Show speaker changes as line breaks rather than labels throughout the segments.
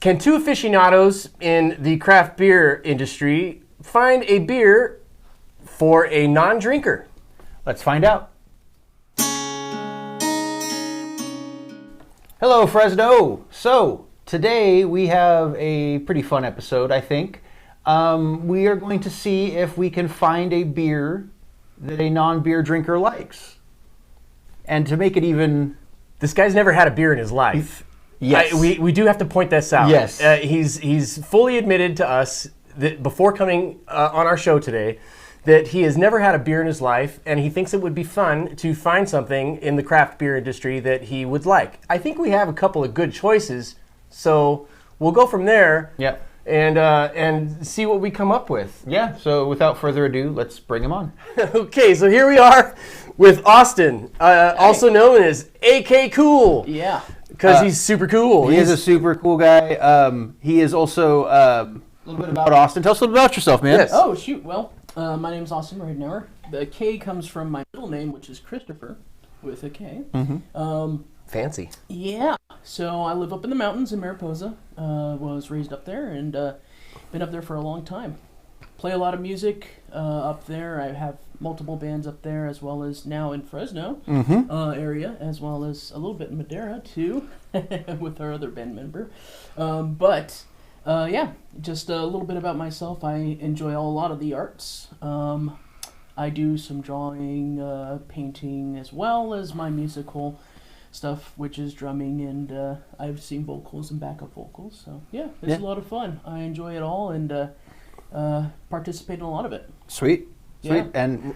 Can two aficionados in the craft beer industry find a beer for a non-drinker?
Let's find out. Hello, Fresno. So, today we have a pretty fun episode, I think. We are going to see if we can find a beer that a non-beer drinker likes. And to make it even...
This guy's never had a beer in his life.
Yes.
We do have to point this out.
Yes.
He's fully admitted to us that before coming on our show today that he has never had a beer in his life, and he thinks it would be fun to find something in the craft beer industry that he would like. I think we have a couple of good choices, so we'll go from there.
Yep.
And see what we come up with.
Yeah, so without further ado, let's bring him on.
Okay, so here we are with Austin, also known as AK Cool.
Yeah.
Because he's super cool.
He is a super cool guy. He is also a little bit about Austin. Tell us a little about yourself, man.
Yes.
Oh, shoot. Well, my name's Austin Reidenauer. The K comes from my middle name, which is Christopher, with a K.
Mm-hmm.
Fancy.
Yeah. So I live up in the mountains in Mariposa. Was raised up there and been up there for a long time. Play a lot of music up there. I have multiple bands up there, as well as now in Fresno area, as well as a little bit in Madera too, with our other band member. Yeah, just a little bit about myself. I enjoy a lot of the arts. I do some drawing, painting, as well as my musical stuff, which is drumming, and I've seen vocals and backup vocals. So yeah, it's a lot of fun. I enjoy it all and participate in a lot of it.
Sweet.
Yeah.
And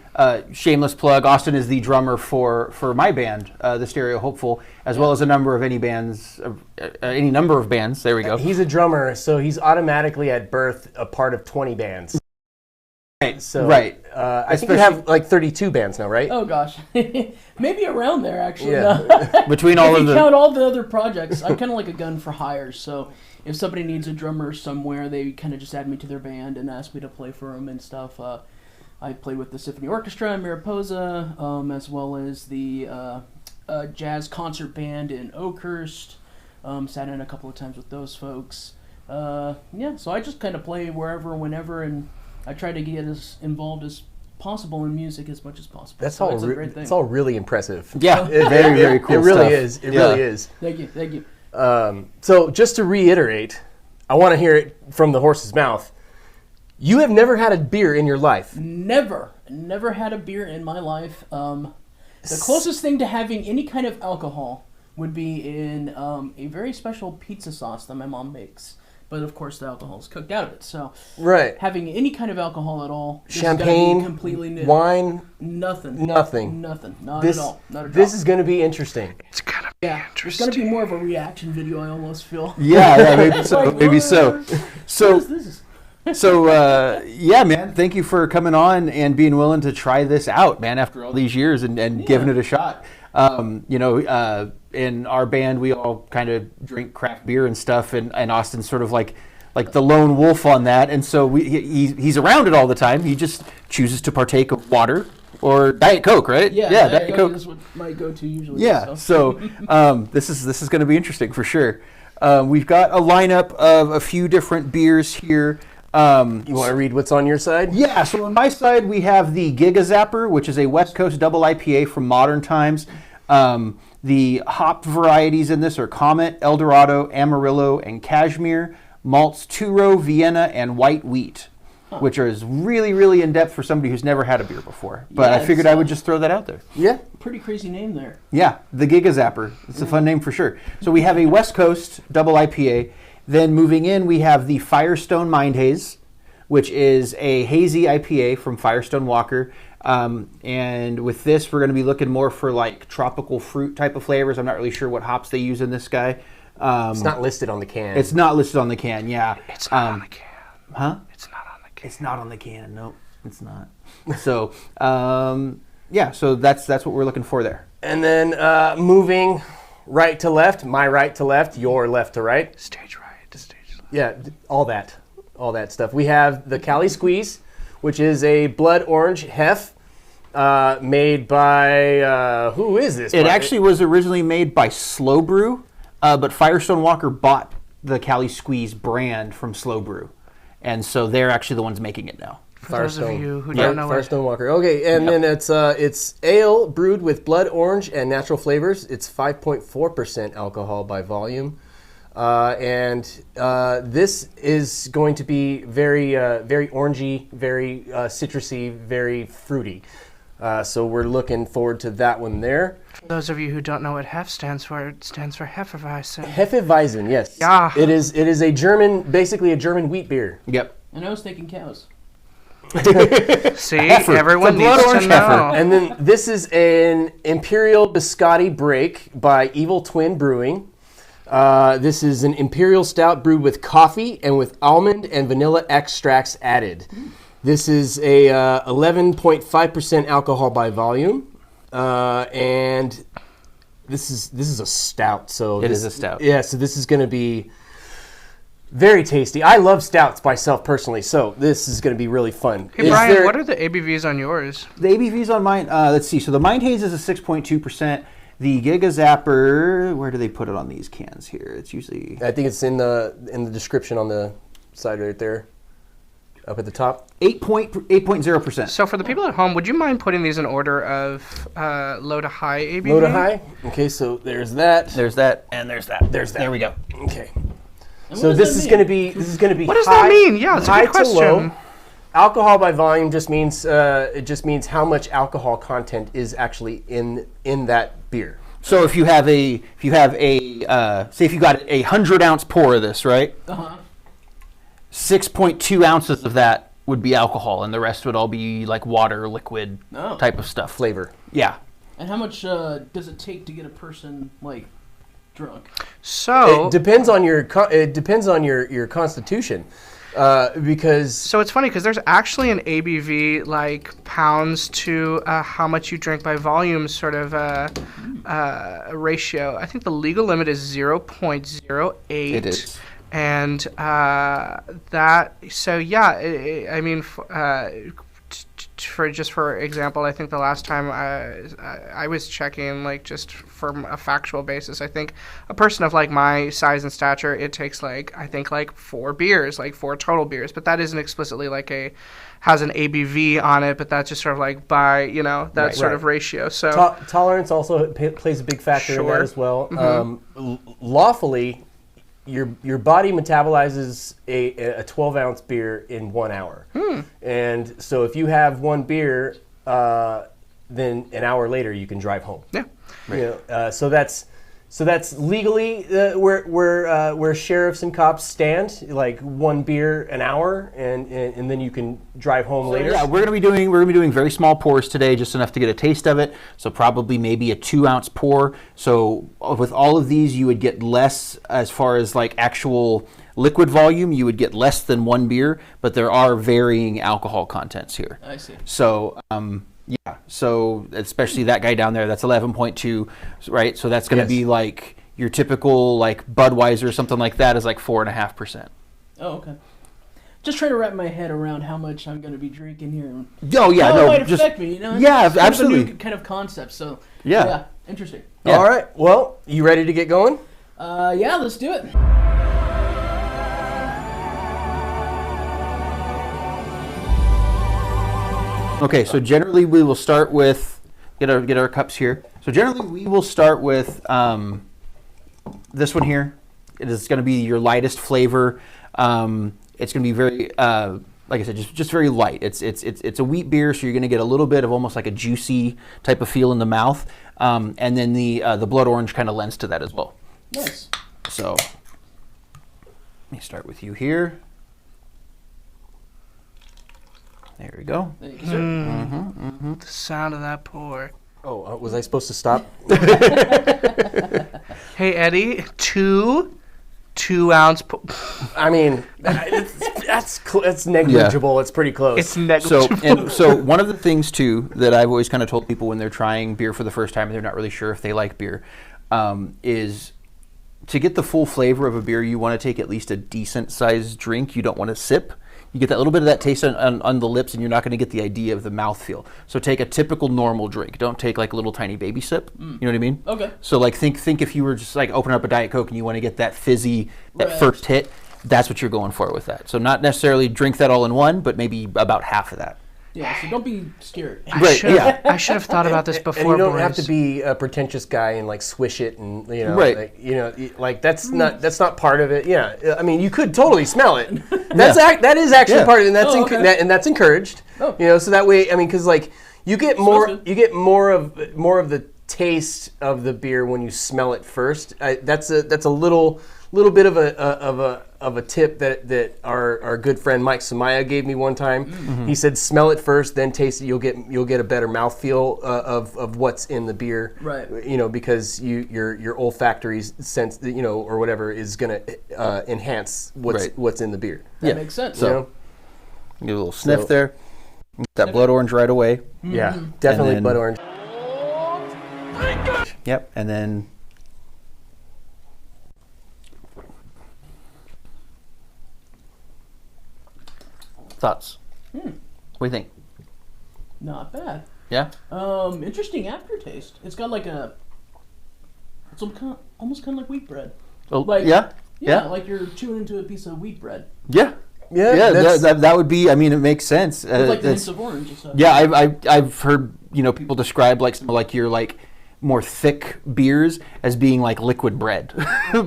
shameless plug, Austin is the drummer for my band, the Stereo Hopeful, as well as a number of any number of bands. There we go.
He's a drummer, so he's automatically at birth a part of 20 bands.
Right.
So,
right.
I think you have like 32 bands now, right?
Oh gosh, maybe around there actually.
Yeah.
Between all
if
of
you
the
count all the other projects, I'm kind of like a gun for hire. So if somebody needs a drummer somewhere, they kind of just add me to their band and ask me to play for them and stuff. I play with the Symphony Orchestra in Mariposa, as well as the jazz concert band in Oakhurst. Sat in a couple of times with those folks. Yeah, so I just kind of play wherever, whenever, and I try to get as involved as possible in music as much as possible.
That's all.
It's a great thing.
It's all really impressive.
yeah, very very cool.
It really
stuff.
is. It really is.
Thank you.
So just to reiterate, I want to hear it from the horse's mouth. You have never had a beer in your life.
Never had a beer in my life. The closest thing to having any kind of alcohol would be in a very special pizza sauce that my mom makes. But of course, the alcohol is cooked out of it. So,
right.
Having any kind of alcohol at all,
champagne,
completely new.
Wine,
nothing. Not at all.
This is going to be interesting.
It's gonna be interesting.
It's going to be more of a reaction video. I almost feel.
Yeah, maybe so.
Like,
maybe so.
So. What is this?
So, yeah, man, thank you for coming on and being willing to try this out, man, after all these years and giving it a shot. In our band, we all kind of drink craft beer and stuff, and Austin's sort of like the lone wolf on that. And so he's around it all the time. He just chooses to partake of water or Diet Coke, right?
Yeah,
Diet Coke
is what my go-to usually.
Yeah, so this is going to be interesting for sure. We've got a lineup of a few different beers here.
You want to read what's on your side?
Yeah, so on my side we have the Giga Zapper, which is a West Coast double IPA from Modern Times. The hop varieties in this are Comet, Eldorado, Amarillo, and Cashmere. Malts Turo, Vienna, and white wheat, which is really, really in-depth for somebody who's never had a beer before. But I figured I would just throw that out there.
Yeah.
Pretty crazy name there.
Yeah, the Giga Zapper. It's a fun name for sure. So we have a West Coast double IPA. Then moving in, we have the Firestone Mind Haze, which is a hazy IPA from Firestone Walker. And with this, we're going to be looking more for like tropical fruit type of flavors. I'm not really sure what hops they use in this guy.
It's not listed on the can.
It's not listed on the can, yeah.
It's not on the can.
Huh?
It's not on the can.
It's not on the can. Nope, it's not. So, yeah, so that's what we're looking for there.
And then moving right to left, my right to left, your left to right.
Stage right to stage left.
Yeah, all that stuff. We have the Cali Squeeze, which is a blood orange hef made by, who is this?
It actually was originally made by Slow Brew, but Firestone Walker bought the Cali Squeeze brand from Slow Brew, and so they're actually the ones making it now.
For those of
Firestone.
you who don't know what
Firestone Walker. Okay, and then it's ale brewed with blood orange and natural flavors. It's 5.4% alcohol by volume. This is going to be very orangey, very citrusy, very fruity. So we're looking forward to that one there.
For those of you who don't know what HEF stands for, it stands for Hefeweizen.
Hefeweizen, yes.
Yeah.
It is a German, basically a German wheat beer.
Yep.
And I was thinking cows.
See, everyone
It's a blood
needs to
orange
know.
heifer.
And then this is an Imperial Biscotti Break by Evil Twin Brewing. This is an Imperial Stout brewed with coffee and with almond and vanilla extracts added. This is a 11.5% alcohol by volume, and this is a stout. So
It is a stout.
Yeah, so this is going to be very tasty. I love stouts myself personally, so this is going to be really fun.
Hey, Brian, what are the ABVs on yours?
The ABVs on mine, let's see. So the Mind Haze is a 6.2%. The Giga Zapper, where do they put it on these cans here? It's usually...
I think it's in the description on the side right there, up at the top.
8.0%.
So for the people at home, would you mind putting these in order of low to high ABV?
Low to high. Okay, so there's that.
There's that, and there's that.
There's that.
There we go.
Okay.
And
So
what
this
does
is
that
going to
mean?
be
What does
high,
that mean? Yeah, it's a
high
good question.
to low. Alcohol by volume just means how much alcohol content is actually in that beer.
So if you have a say if you got a 100-ounce pour of this, right? 6.2 ounces of that would be alcohol, and the rest would all be like water, liquid
Oh.
type of stuff.
Flavor.
Yeah.
And how much does it take to get a person like drunk?
So
It depends on your constitution, because
So it's funny because there's actually an ABV like pounds to how much you drink by volume sort of ratio. I think the legal limit is 0.08.
It is.
And that, so yeah, I mean, for example, I think the last time I was checking, like just from a factual basis, I think a person of like my size and stature, it takes like, I think like 4 beers, like 4 total beers, but that isn't explicitly like has an ABV on it, but that's just sort of like by, that
Right,
sort
right.
of ratio. So
tolerance also plays a big factor in that
Sure.
as well. Lawfully, your body metabolizes a 12-ounce beer in 1 hour. And so if you have one beer, then an hour later you can drive home.
yeah.
So that's legally where sheriffs and cops stand, like 1 beer an hour, and then you can drive home later.
Yeah, we're gonna be doing very small pours today, just enough to get a taste of it. So probably maybe a 2-ounce pour. So with all of these, you would get less as far as like actual liquid volume. You would get less than 1 beer, but there are varying alcohol contents here.
I see.
So yeah, so especially that guy down there, that's 11.2, right? So that's going to be like your typical like Budweiser or something like that is like 4.5%.
Oh, okay. Just trying to wrap my head around how much I'm going to be drinking here. And
Oh yeah,
how
no,
it might
just
affect me, It's
yeah,
kind of a
absolutely.
new kind of concept. So
Yeah.
interesting.
Yeah.
All right. Well, you ready to get going?
Yeah, let's do it.
Okay, so generally we will start with get our cups here. So generally we will start with this one here. It is going to be your lightest flavor. It's going to be very, like I said, just very light. It's a wheat beer, so you're going to get a little bit of almost like a juicy type of feel in the mouth, and then the blood orange kind of lends to that as well.
Nice.
So let me start with you here. There we go.
Thank you, sir.
The sound of that pour.
Oh, was I supposed to stop?
Hey, Eddie, 2-ounce.
I mean, that's negligible. It's pretty close.
It's negligible.
So one of the things too that I've always kind of told people when they're trying beer for the first time and they're not really sure if they like beer, is to get the full flavor of a beer, you want to take at least a decent sized drink. You don't want to sip, You get that little bit of that taste on the lips, and you're not going to get the idea of the mouthfeel. So take a typical normal drink. Don't take like a little tiny baby sip. You know what I mean?
Okay.
So like think if you were just like opening up a Diet Coke and you want to get that fizzy, that first hit, that's what you're going for with that. So not necessarily drink that all in one, but maybe about half of that.
Yeah, so don't be scared.
I should have thought about this before.
And you don't
boys.
have to be a pretentious guy and like swish it and like that's not part of it. Yeah, I mean you could totally smell it. That is actually part of it, and that's that's encouraged. Oh. So that way, I mean, because like you get more of the taste of the beer when you smell it first. That's a little bit of a tip that our good friend Mike Samaya gave me one time. Mm-hmm. He said, smell it first, then taste it. You'll get a better mouthfeel of what's in the beer. Right. Because your olfactory sense, or whatever is going to enhance what's in the beer.
That makes sense.
So get a little sniff there. That blood orange right away.
Mm-hmm. Yeah, definitely blood orange.
Yep, and then. Thoughts? What do you think?
Not bad.
Yeah?
Interesting aftertaste. It's got like it's almost kind of like wheat bread.
Oh,
like,
yeah?
Yeah, like you're chewing into a piece of wheat bread.
Yeah. Yeah, that would be, I mean, it makes sense.
Like the hints of orange and stuff.
Yeah, I've heard, people describe like some like your like more thick beers as being like liquid bread,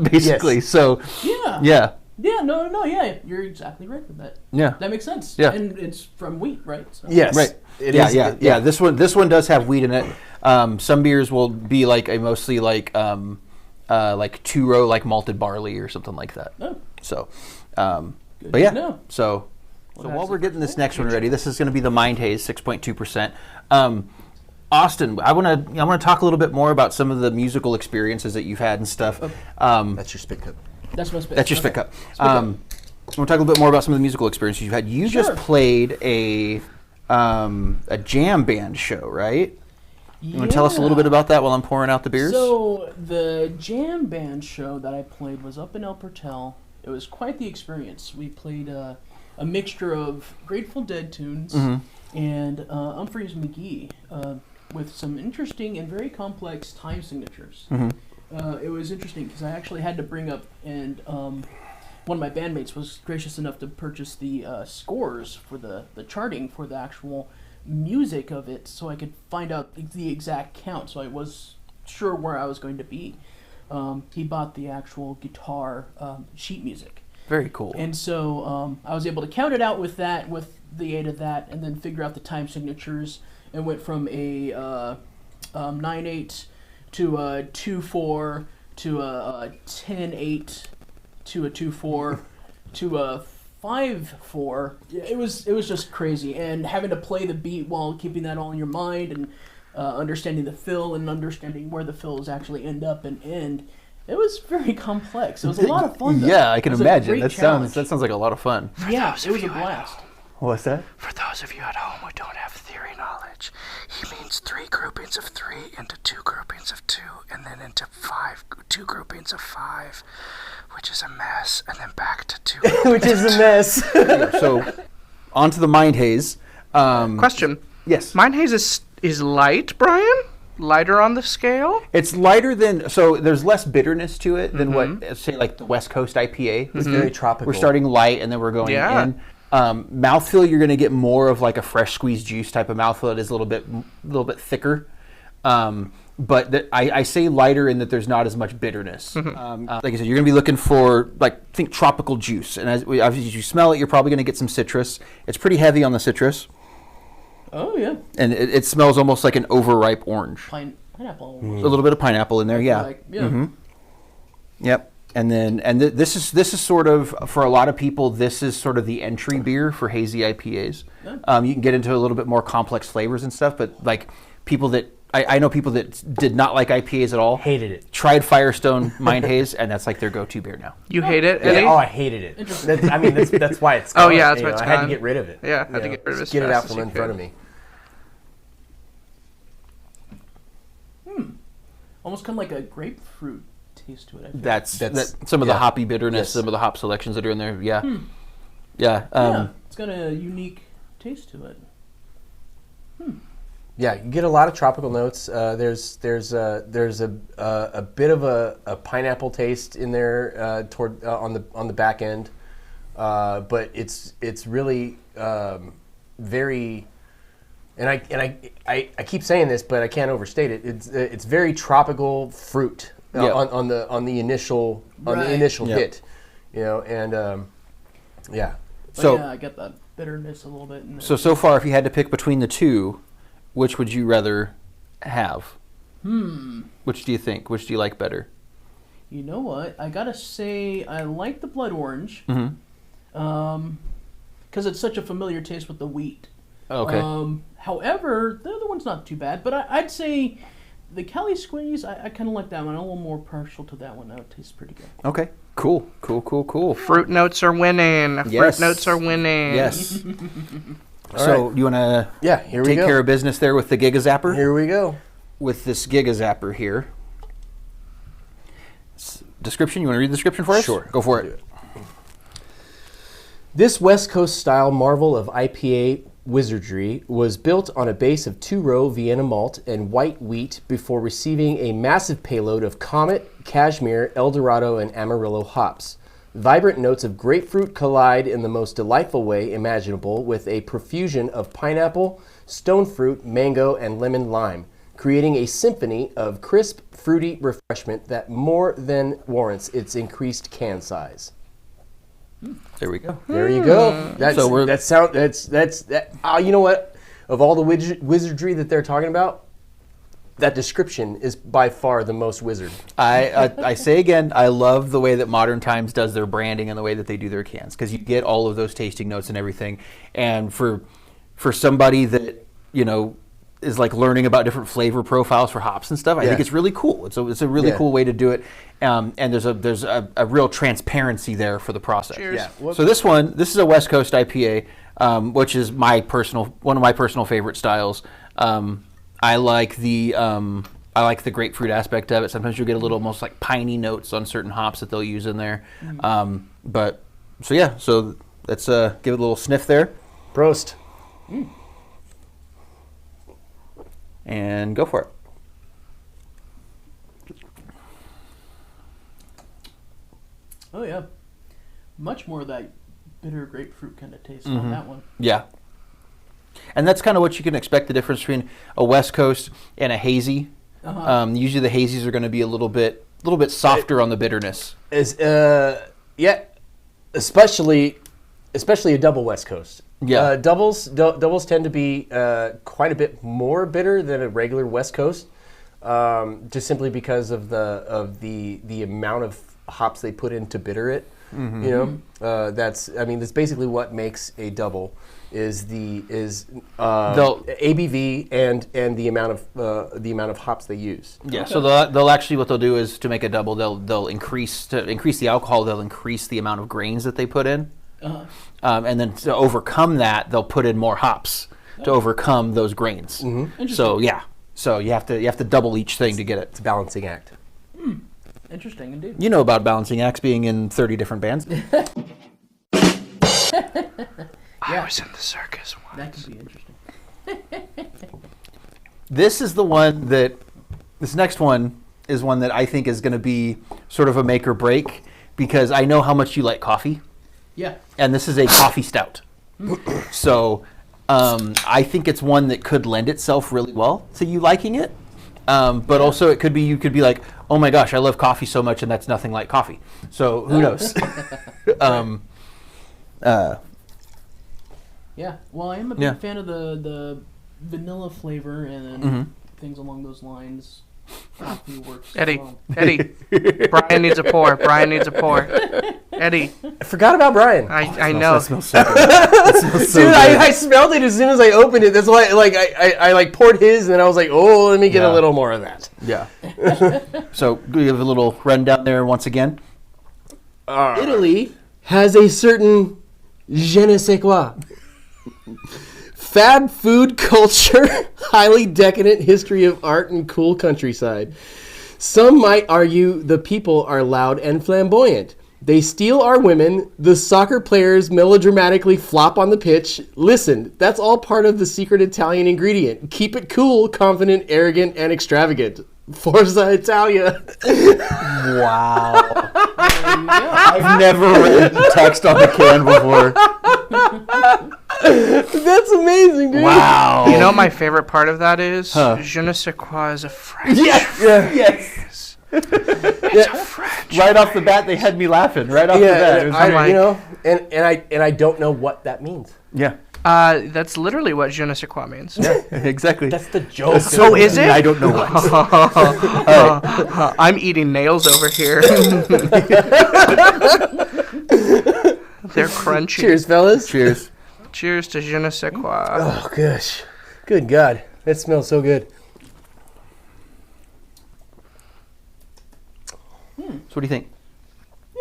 basically. Yes. So, yeah.
Yeah, yeah, you're exactly right with that.
Yeah,
that makes sense.
Yeah,
and it's from wheat, right? So.
Yes, right. Yeah. This one does have wheat in it. Some beers will be like a mostly like 2-row like malted barley or something like that. Oh. So, but yeah. No. So while we're getting this next one ready, this is going to be the Mind Haze 6.2%. Austin, I want to talk a little bit more about some of the musical experiences that you've had and stuff.
That's your spit cup.
That's my spit.
That's your spit cup. I want to talk a little bit more about some of the musical experiences you've had. You just played a jam band show, right? You want to tell us a little bit about that while I'm pouring out the beers?
So the jam band show that I played was up in El Portel. It was quite the experience. We played a mixture of Grateful Dead tunes and Humphreys McGee with some interesting and very complex time signatures. It was interesting because I actually had to bring up, and one of my bandmates was gracious enough to purchase the scores for the charting for the actual music of it, so I could find out the exact count, so I was sure where I was going to be. He bought the actual guitar sheet music.
Very cool.
And so I was able to count it out with the aid of that, and then figure out the time signatures, and went from a 9/8 to a 2/4 to a 10/8 to a 2/4 to a 5/4. It was just crazy, and having to play the beat while keeping that all in your mind and understanding the fill and understanding where the fills actually end up and end. It was very complex. It was a lot of fun, though.
Yeah, I can imagine. That sounds like a lot of fun.
Yeah, it was a blast.
What's that?
For those of you at home who don't have theory knowledge, he means 3 groupings of 3 into 2 groupings of 2, and then into 2 groupings of 5, which is a mess, and then back to 2,
which is a mess.
So, on to the Mind Haze.
Question.
Yes.
Mind Haze is light, Brian? Lighter on the scale?
It's lighter than, so there's less bitterness to it than what, say, like the West Coast IPA.
It's very tropical.
We're starting light and then we're going in. Mouthfeel, you're going to get more of like a fresh squeezed juice type of mouthfeel. It is a little bit thicker. But I say lighter in that there's not as much bitterness. Like I said, you're going to be looking for, think tropical juice. And as you smell it, you're probably going to get some citrus. It's pretty heavy on the citrus.
Oh, yeah.
And it smells almost like an overripe orange.
Pineapple.
A little bit of pineapple in there, yeah. Yep. And then this is sort of, for a lot of people, this is sort of the entry beer for hazy IPAs. Yeah. You can get into a little bit more complex flavors and stuff, but like people that I know people that did not like IPAs at all.
Hated it.
Tried Firestone Mind Haze, and that's like their go-to beer now.
You hate it, Eddie?
Yeah, I hated it. That's why it's
gone. Oh, yeah, that's why it's gone.
I had to get rid of it.
Yeah, I had to get rid of it.
Get it out from in front of me.
Almost kind of like a grapefruit taste to it. I feel.
That's some of the hoppy bitterness, some of the hop selections that are in there. Yeah. Yeah.
Yeah, it's got a unique taste to it.
Yeah, you get a lot of tropical notes. There's a bit of a pineapple taste in there toward on the back end, but it's really very. And I keep saying this, but I can't overstate it. It's very tropical fruit on the initial hit, and yeah.
So I get that bitterness a little bit.
So far, if you had to pick between the two, which would you rather have? Which do you think? Which do you like better?
You know what? I gotta say, I like the blood orange. Because it's such a familiar taste with the wheat.
Okay.
However, the other one's not too bad. But I'd say the Cali Squeeze, I kind of like that one. I'm a little more partial to that one. That tastes pretty good.
Okay. Cool.
Fruit notes are winning.
Yes.
Fruit notes are winning.
Yes. So you want to
here we
take
go.
care of business there with the Giga Zapper?
Here we go.
With this Giga Zapper here. Description, you want to read the description for us?
Sure.
Go for it.
This West Coast style marvel of IPA wizardry was built on a base of 2-row Vienna malt and white wheat before receiving a massive payload of Comet, Cashmere, Eldorado, and Amarillo hops. Vibrant notes of grapefruit collide in the most delightful way imaginable with a profusion of pineapple, stone fruit, mango, and lemon lime, creating a symphony of crisp, fruity refreshment that more than warrants its increased can size.
There we go.
There you go. You know what? Of all the wizardry that they're talking about, that description is by far the most wizard.
I say again, I love the way that Modern Times does their branding and the way that they do their cans, because you get all of those tasting notes and everything. And for somebody that is like learning about different flavor profiles for hops and stuff, I think it's really cool. It's a really cool way to do it. And there's a real transparency there for the process.
Cheers.
Yeah.
So this is a West Coast IPA, which is one of my personal favorite styles. I like the grapefruit aspect of it. Sometimes you'll get a little almost like piney notes on certain hops that they'll use in there. So let's give it a little sniff there.
Prost.
And go for it.
Oh yeah, much more of that bitter grapefruit kind of taste on that one.
Yeah. And that's kind of what you can expect, the difference between a West Coast and a hazy. Usually the hazies are going to be a little bit softer on the bitterness.
Especially a double West Coast.
Yeah.
Doubles tend to be quite a bit more bitter than a regular West Coast, just simply because of the amount of hops they put in to bitter it. That's basically what makes a double is ABV and the amount of hops they use.
Yeah. Okay. So they'll actually, what they'll do is, to make a double, they'll increase the alcohol. They'll increase the amount of grains that they put in. And then to overcome that, they'll put in more hops to overcome those grains. So so you have to double each thing to get it.
It's a balancing act.
Interesting indeed.
You know about balancing acts being in 30 different bands.
I was in the circus once.
That could be interesting.
This next one is one that I think is going to be sort of a make or break, because I know how much you like coffee.
Yeah.
And this is a coffee stout. So I think it's one that could lend itself really well to you liking it. But also you could be like, oh my gosh, I love coffee so much, and that's nothing like coffee. So who knows?
Yeah. Well, I am a big fan of the vanilla flavor and things along those lines. Coffee works.
Eddie,
well.
Eddie, Bryan needs a pour. Bryan needs a pour. Eddie,
I forgot about Bryan.
I know.
That smells so good. That smells so
Dude,
good.
I smelled it as soon as I opened it. That's why I poured his, and then I was like, oh, let me get a little more of that.
Yeah. So we have a little rundown there once again.
Italy has a certain je ne sais quoi. Fab food culture, highly decadent history of art, and cool countryside. Some might argue the people are loud and flamboyant. They steal our women. The soccer players melodramatically flop on the pitch. Listen, that's all part of the secret Italian ingredient. Keep it cool, confident, arrogant, and extravagant. Forza Italia.
Wow. I've never read the text on the can before.
That's amazing, dude.
Wow.
You know what my favorite part of that is? Je ne sais quoi is a French.
Yes. Right off the bat, they had me laughing. Right off the bat. It was
and I don't know what that means.
yeah.
That's literally what je ne sais quoi means.
Yeah, exactly.
That's the joke.
So is it?
I don't know what.
I'm eating nails over here. They're crunchy.
Cheers, fellas.
Cheers.
Cheers to je ne sais quoi.
Oh, gosh. Good God. That smells so good.
So what do you think?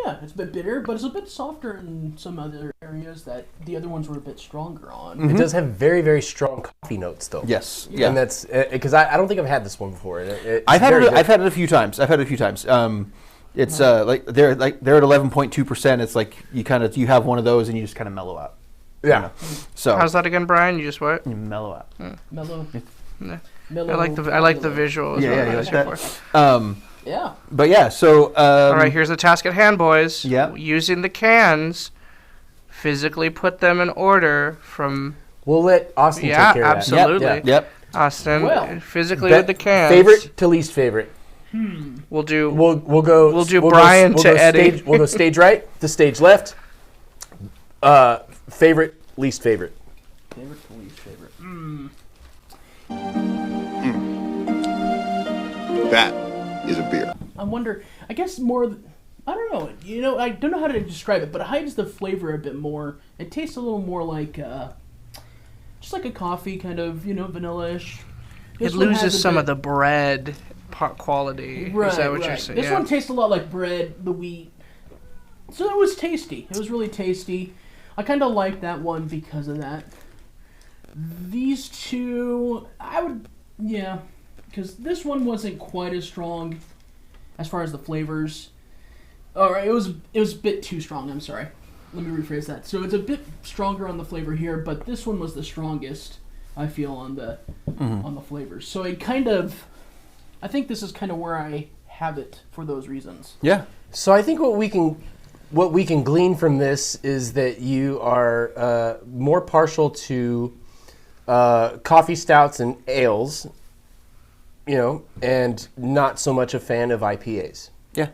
Yeah, it's a bit bitter, but it's a bit softer in some other areas that the other ones were a bit stronger on.
It does have very, very strong coffee notes, though.
Yes.
And
Yeah.
that's because I don't think I've had this one before.
I've had it a few times. It's they're at 11.2%. It's like you have one of those and you just kind of mellow out.
Yeah.
You know? So
How's that again, Brian? You just what?
you mellow out.
Mellow.
Yeah.
Mellow.
I like the visual. Is
Yeah,
what
yeah,
I'm
you like
looking
that?
for.
Yeah.
But yeah, so
All right, here's the task at hand, boys.
Yeah.
Using the cans, physically put them in order from.
We'll let Austin take care of that.
absolutely.
Yep.
Austin,
Well,
physically with the cans.
Favorite to least favorite.
We'll do.
We'll go.
We'll do Bryan to Eddie.
We'll go stage right to stage left. Favorite, least favorite.
Favorite to least favorite.
That is a beer.
I wonder, I guess more, I don't know, I don't know how to describe it, but it hides the flavor a bit more. It tastes a little more like, just like a coffee, kind of, vanilla-ish.
It loses some of the bread quality.
Right,
Is that what
right.
you're saying?
This one tastes a lot like bread, the wheat. So it was tasty. It was really tasty. I kind of like that one because of that. These two, because this one wasn't quite as strong as far as the flavors. All right, it was a bit too strong. I'm sorry. Let me rephrase that. So it's a bit stronger on the flavor here, but this one was the strongest. I feel on the flavors. So I think this is kind of where I have it for those reasons.
Yeah.
So I think what we can glean from this is that you are more partial to coffee stouts and ales, and not so much a fan of IPAs.
Yeah.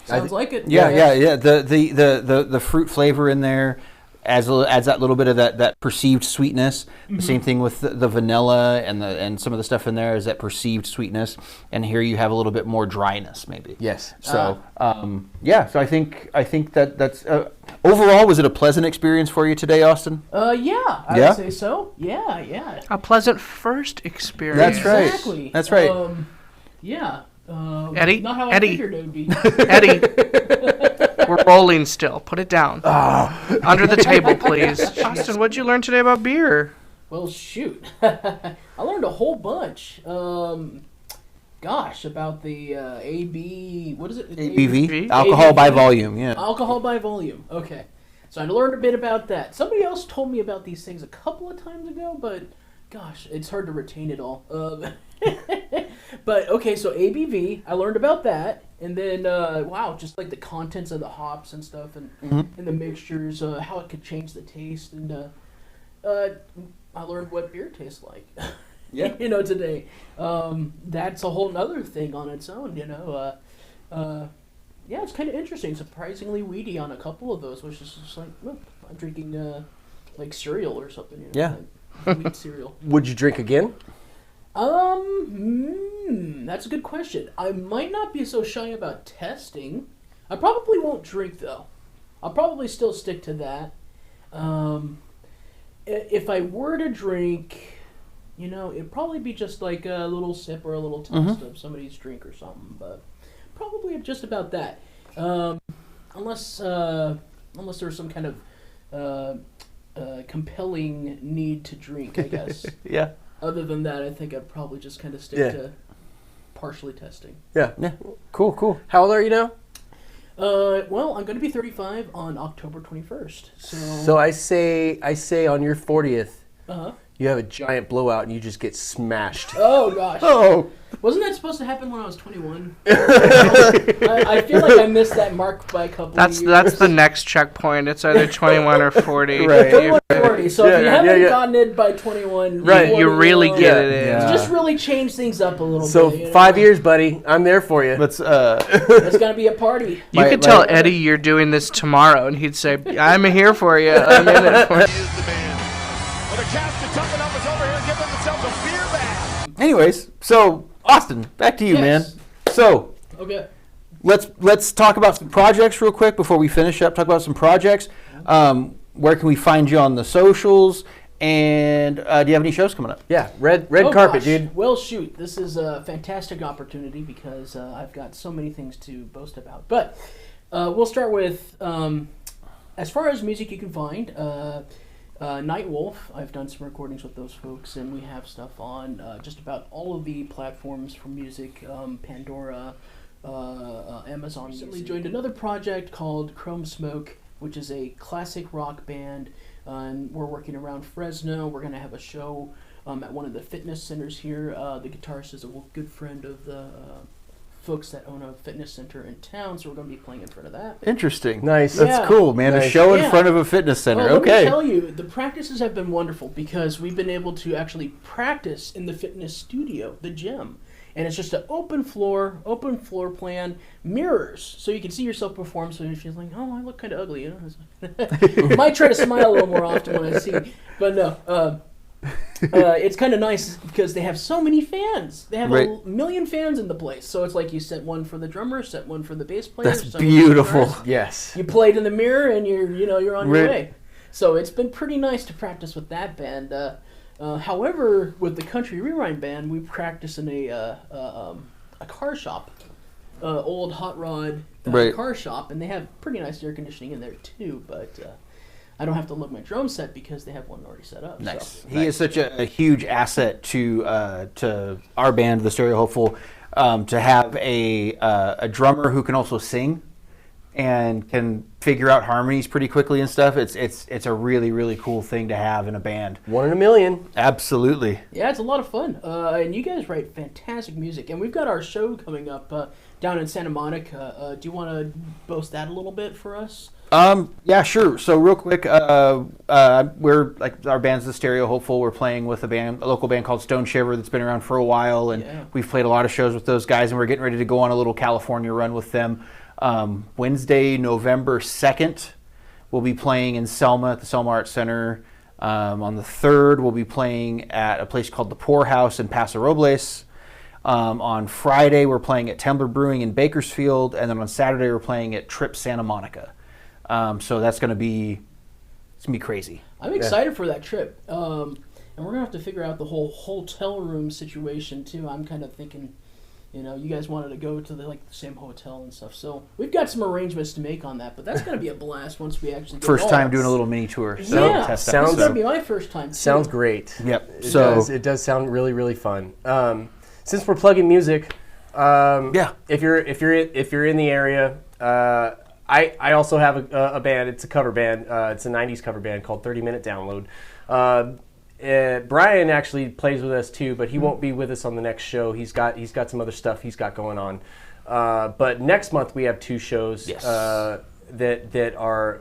Sounds like it.
Yeah. The fruit flavor in there adds that little bit of that perceived sweetness. The same thing with the vanilla and some of the stuff in there is that perceived sweetness. And here you have a little bit more dryness, maybe.
Yes.
So So I think that's overall, was it a pleasant experience for you today, Austin?
I
Yeah?
would say so. Yeah.
A pleasant first experience.
That's right.
Exactly.
That's right.
Eddie?
Not how
Eddie?
I figured it would be.
Eddie, we're rolling still. Put it down. Under the table, please. Austin, what'd you learn today about beer?
Well, shoot. I learned a whole bunch. About the AB... What is it?
ABV? Alcohol by volume, yeah.
Alcohol by volume. Okay. So I learned a bit about that. Somebody else told me about these things a couple of times ago, but gosh, it's hard to retain it all. But okay, so ABV, I learned about that, and then just like the contents of the hops and stuff, and the mixtures, how it could change the taste, and I learned what beer tastes like.
Yeah.
Today. That's a whole nother thing on its own. It's kind of interesting. Surprisingly weedy on a couple of those, which is just like, look, I'm drinking like cereal or something.
Yeah.
Like wheat cereal.
Would you drink again?
That's a good question. I might not be so shy about testing. I probably won't drink though. I'll probably still stick to that. If I were to drink, it'd probably be just like a little sip or a little taste of somebody's drink or something, but probably just about that. Unless there's some kind of compelling need to drink, I guess.
Yeah.
Other than that, I think I'd probably just kind of stick to partially testing.
Yeah.
Yeah. Cool.
How old are you now?
Well, I'm going to be 35 on October 21st.
So I say on your 40th,
Uh-huh.
you have a giant blowout and you just get smashed.
Oh, gosh.
Oh,
Wasn't that supposed to happen when I was 21? I feel like I missed that mark by a couple of years.
That's the next checkpoint. It's either 21 or 40.
Right.
21 or 40. So if you haven't
yeah.
gotten it by 21,
Right,
You really get it in.
Yeah.
Just really change things up a little
So
bit.
5 years, buddy. I'm there for you.
let's.
It's going to be a party.
You could tell Eddie you're doing this tomorrow, and he'd say, "I'm here for you. I'm in it for you."
Is the man. Well, the cast of Tucking Up is over here giving themselves a beer bath.
Anyways, so Austin, back to you,
Yes.
man. So
Okay.
let's talk about some projects real quick before we finish up. Talk about some projects. Where can we find you on the socials? And do you have any shows coming up?
Yeah, red
Oh,
carpet,
gosh.
dude.
Well, shoot. This is a fantastic opportunity because I've got so many things to boast about. But we'll start with, as far as music you can find, Night Wolf. I've done some recordings with those folks, and we have stuff on just about all of the platforms for music, Pandora, Amazon. Recently joined another project called Chrome Smoke, which is a classic rock band. And we're working around Fresno. We're going to have a show at one of the fitness centers here. The guitarist is a good friend of the folks that own a fitness center in town, so we're going to be playing in front of that.
Interesting.
Nice.
That's
Yeah.
cool, man. A
Nice.
show in
Yeah.
front of a fitness center.
Well, let me
Okay.
tell you, the practices have been wonderful because we've been able to actually practice in the fitness studio, the gym. And it's just an open floor plan, mirrors, so you can see yourself perform. So if you're like, oh, I look kind of ugly, you know. Might try to smile a little more often when I see, but no. It's kind of nice because they have so many fans. They have
Right.
a million fans in the place. So it's like you set one for the drummer, set one for the bass player.
That's
set one for the
beautiful.
guitarist.
Yes.
You played in the mirror and you're on
Right.
your way. So it's been pretty nice to practice with that band. However, with the Country Rewind band, we practice in a car shop, old hot rod
Right.
car shop, and they have pretty nice air conditioning in there too. But I don't have to load my drum set because they have one already set up.
Nice.
So.
He is such a huge asset to our band, the Stereo Hopeful, to have a drummer who can also sing and can figure out harmonies pretty quickly and stuff. It's a really, really cool thing to have in a band.
1 in a million.
Absolutely.
Yeah, it's a lot of fun. And you guys write fantastic music. And we've got our show coming up down in Santa Monica. Do you want to boast that a little bit for us?
Yeah, sure. So real quick, we're like our band's the Stereo Hopeful. We're playing with a local band called Stone Shiver that's been around for a while, and
Yeah.
we've played a lot of shows with those guys, and we're getting ready to go on a little California run with them. Wednesday, November 2nd, we'll be playing in Selma at the Selma Arts Center. On the 3rd, we'll be playing at a place called the Pour House in Paso Robles. On Friday, we're playing at Tembler Brewing in Bakersfield, and then on Saturday, we're playing at Trip Santa Monica. So that's gonna be crazy.
I'm excited for that trip. And we're going to have to figure out the whole hotel room situation, too. I'm kind of thinking, you guys wanted to go to the same hotel and stuff. So we've got some arrangements to make on that, but that's going to be a blast once we actually get
First time
all
doing a
that.
little mini tour. So
Yeah,
test
this
sounds-
is going to be my first time, too.
Sounds great.
Yep.
It does sound really, really fun. Since we're plugging music,
Yeah.
if you're in the area, I also have a band. It's a cover band. It's a '90s cover band called 30 Minute Download. Bryan actually plays with us too, but he won't be with us on the next show. He's got some other stuff he's got going on. But next month we have 2 shows.
Yes.
That are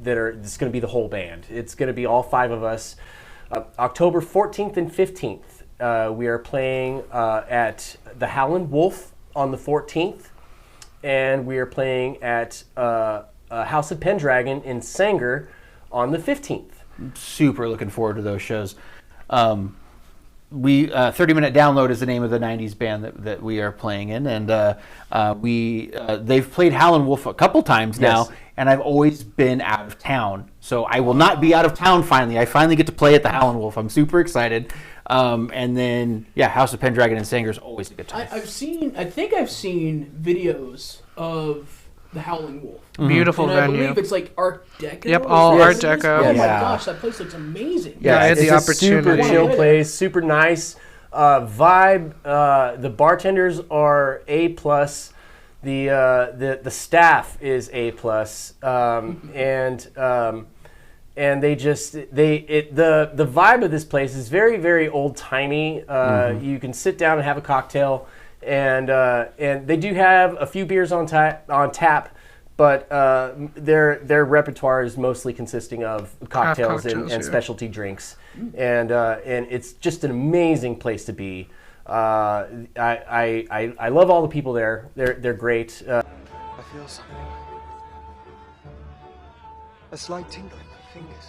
it's going to be the whole band. It's going to be all 5 of us. October 14th and 15th, we are playing at the Howlin' Wolf on the 14th, and we are playing at House of Pendragon in Sanger on the 15th.
Super looking forward to those shows. 30 Minute Download is the name of the 90s band that we are playing in, and they've played Howlin' Wolf a couple times now,
Yes.
and I've always been out of town, so I will not be out of town finally. I finally get to play at the Howlin' Wolf. I'm super excited. And then House of Pendragon and Sanger is always a good time.
I think I've seen videos of the Howling Wolf.
Beautiful
And I
venue.
believe it's like Art Deco.
Yep,
Is
all
that
Art
what it is?
Deco.
Oh my
Yeah.
gosh, that place looks amazing.
Yeah, I had
it's
the
a
opportunity.
super chill
Yeah.
place, super nice vibe. The bartenders are A+. The staff is A+, and they just the vibe of this place is very, very old timey. You can sit down and have a cocktail, and they do have a few beers on tap, but their repertoire is mostly consisting of cocktails and specialty drinks, and it's just an amazing place to be. I love all the people there. They're great.
I feel something. A slight tingling in my fingers.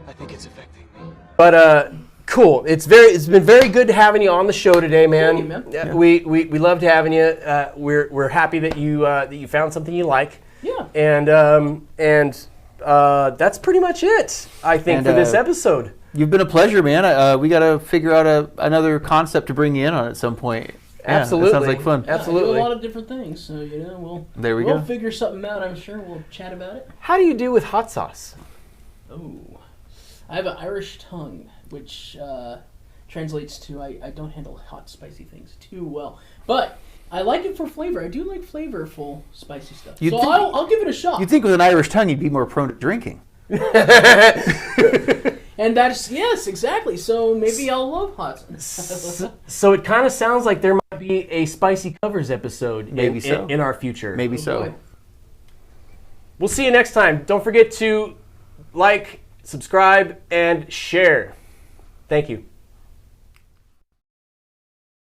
I think it's affecting me.
But cool. It's been very good having you on the show today, man.
Thank you, man.
Yeah. We loved having you. We're happy that you found something you like.
Yeah.
And that's pretty much it, I think, for this episode.
You've been a pleasure, man. We got to figure out another concept to bring you in on at some point. Yeah,
Absolutely.
That sounds like fun.
Absolutely.
I do a lot of different things, so
There we
we'll
go.
figure something out. I'm sure we'll chat about it.
How do you do with hot sauce?
Oh, I have an Irish tongue, which translates to I don't handle hot, spicy things too well, but I like it for flavor. I do like flavorful, spicy stuff. I'll give it a shot.
You'd think with an Irish tongue you'd be more prone to drinking.
And yes, exactly. So maybe I'll love hot.
So it kind of sounds like there might be a spicy covers episode in our future.
Maybe so.
Boy.
We'll see you next time. Don't forget to like, subscribe, and share. Thank you.